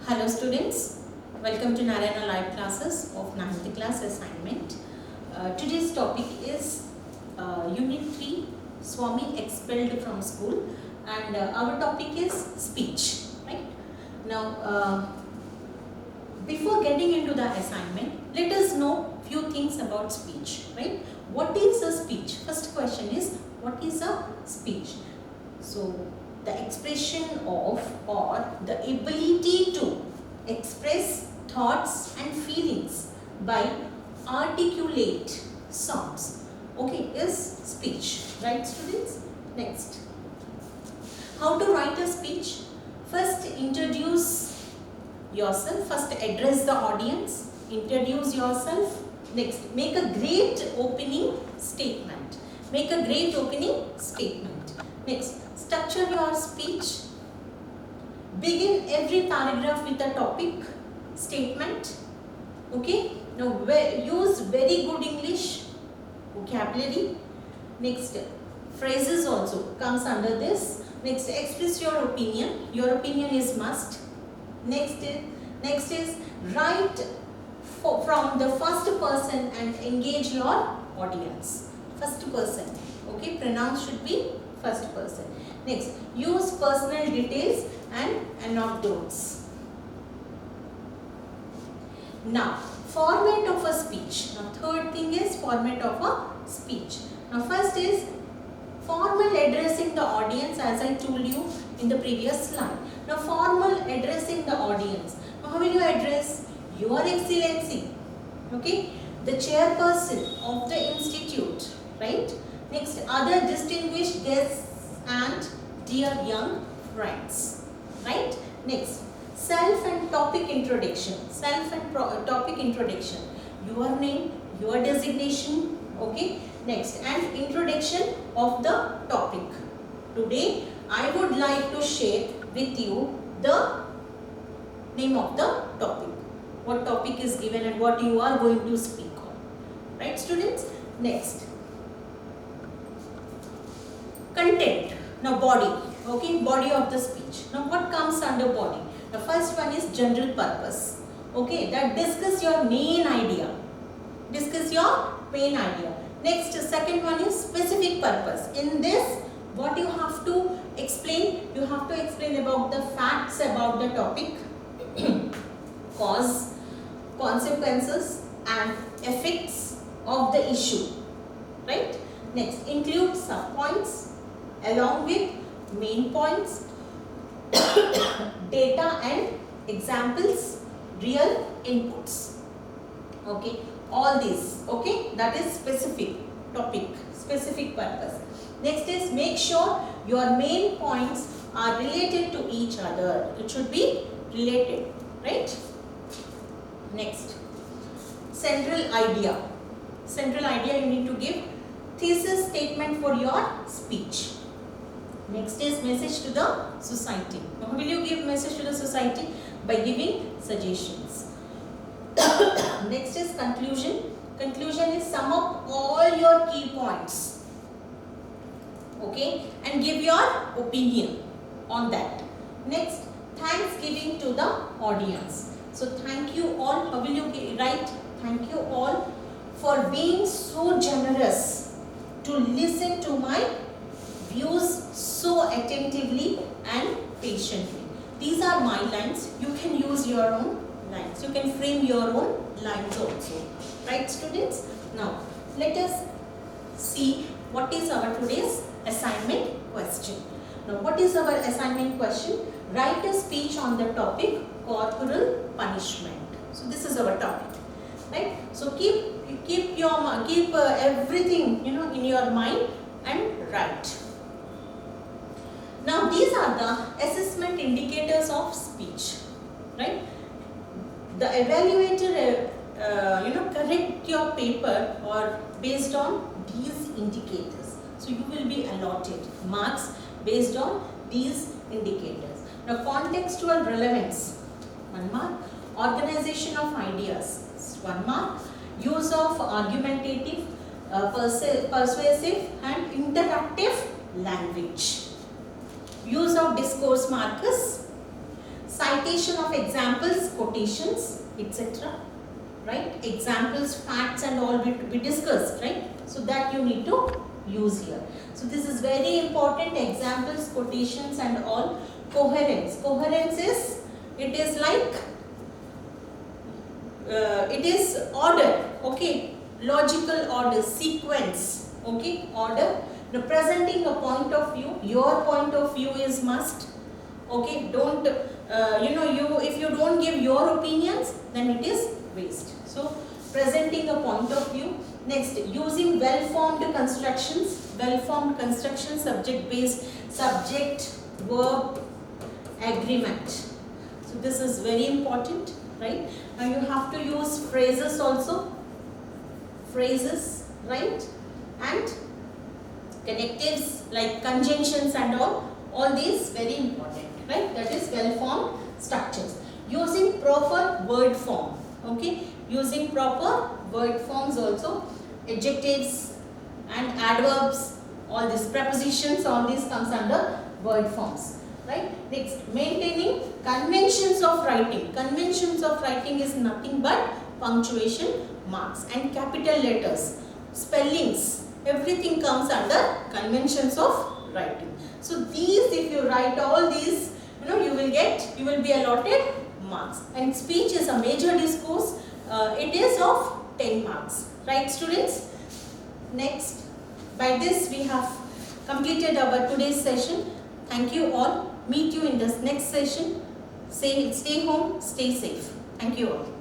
Hello students, welcome to Narayana live classes of 9th class assignment. Today's topic is Unit 3, Swami expelled from school, and our topic is speech, right? Now, before getting into the assignment, let us know few things about speech, right? What is a speech? First question is, what is a speech? So, the expression of or the ability to express thoughts and feelings by articulate sounds, okay, is speech, right students? Next, how to write a speech? First, introduce yourself. First, address the audience, introduce yourself. Next, make a great opening statement. Make a great opening statement. Next, structure your speech. Begin every paragraph with a topic statement. Okay. Now use very good English vocabulary. Next, phrases also comes under this. Next, express your opinion. Your opinion is must. Next is write from the first person and engage your audience. First person. Okay. Pronoun should be first person. Next, use personal details and anecdotes. Now, format of a speech. Now, third thing is format of a speech. Now, first is formal addressing the audience, as I told you in the previous slide. Now, formal addressing the audience. Now, how will you address? Your Excellency, okay, the chairperson of the institute, right? Next, other distinguished guests and dear young friends, right? Next, self and topic introduction. Self and topic introduction. Your name, your designation, okay? Next, and introduction of the topic. Today, I would like to share with you the name of the topic. What topic is given and what you are going to speak on. Right, students? Next, content. Now, body. Okay, body of the speech. Now, what comes under body? The first one is general purpose. Okay, that discuss your main idea. Discuss your main idea. Next, second one is specific purpose. In this, what you have to explain? You have to explain about the facts about the topic, cause, consequences and effects of the issue, right? Next, include sub-points along with main points, data and examples, real inputs, okay, all these, okay, that is specific topic, specific purpose. Next is make sure your main points are related to each other. It should be related, right? Next, central idea. Central idea, you need to give thesis statement for your speech. Next is message to the society. How will you give message to the society? By giving suggestions. Next is conclusion. Conclusion is sum up all your key points, okay, and give your opinion on that. Next, thanksgiving to the audience. So thank you all. How will you write? Thank you all for being so generous to listen to my views so attentively and patiently. These are my lines. You can use your own lines. You can frame your own lines also. Right, students? Now, let us see what is our today's assignment question. Now, what is our assignment question? Write a speech on the topic corporal punishment. So, this is our topic, right? So, keep everything in your mind and write. Now, these are the assessment indicators of speech, right? The evaluator, correct your paper or based on these indicators. So, you will be allotted marks based on these indicators. Now, contextual relevance, 1 mark. Organization of ideas, 1 mark. Use of argumentative, persuasive and interactive language. Use of discourse markers. citation of examples, quotations, etc. Right? Examples, facts and all we discussed, right? So that you need to use here. So this is very important, examples, quotations and all. Coherence. Coherence is, it is like, it is order, okay? Logical order, sequence, okay? Order, representing a point of view. Your point of view is must, okay? Don't, if you don't give your opinions, then it is waste. So, presenting a point of view. Next, using well-formed constructions. Well-formed construction, subject-based, subject, verb, agreement. So, this is very important, right? Now, you have to use phrases also. Phrases, right? And connectives like conjunctions and all these very important, right? That is well-formed structures. Using proper word form, okay? Using proper word forms also, adjectives and adverbs, all these prepositions, all these comes under word forms, right? Next, maintaining conventions of writing. Conventions of writing is nothing but punctuation marks and capital letters, spellings, everything comes under conventions of writing. So these, if you write all these, you will be allotted marks. And speech is a major discourse. It is of 10 marks, right students? Next, by this we have completed our today's session. Thank you all. Meet you in this next session. Stay home, stay safe. Thank you all.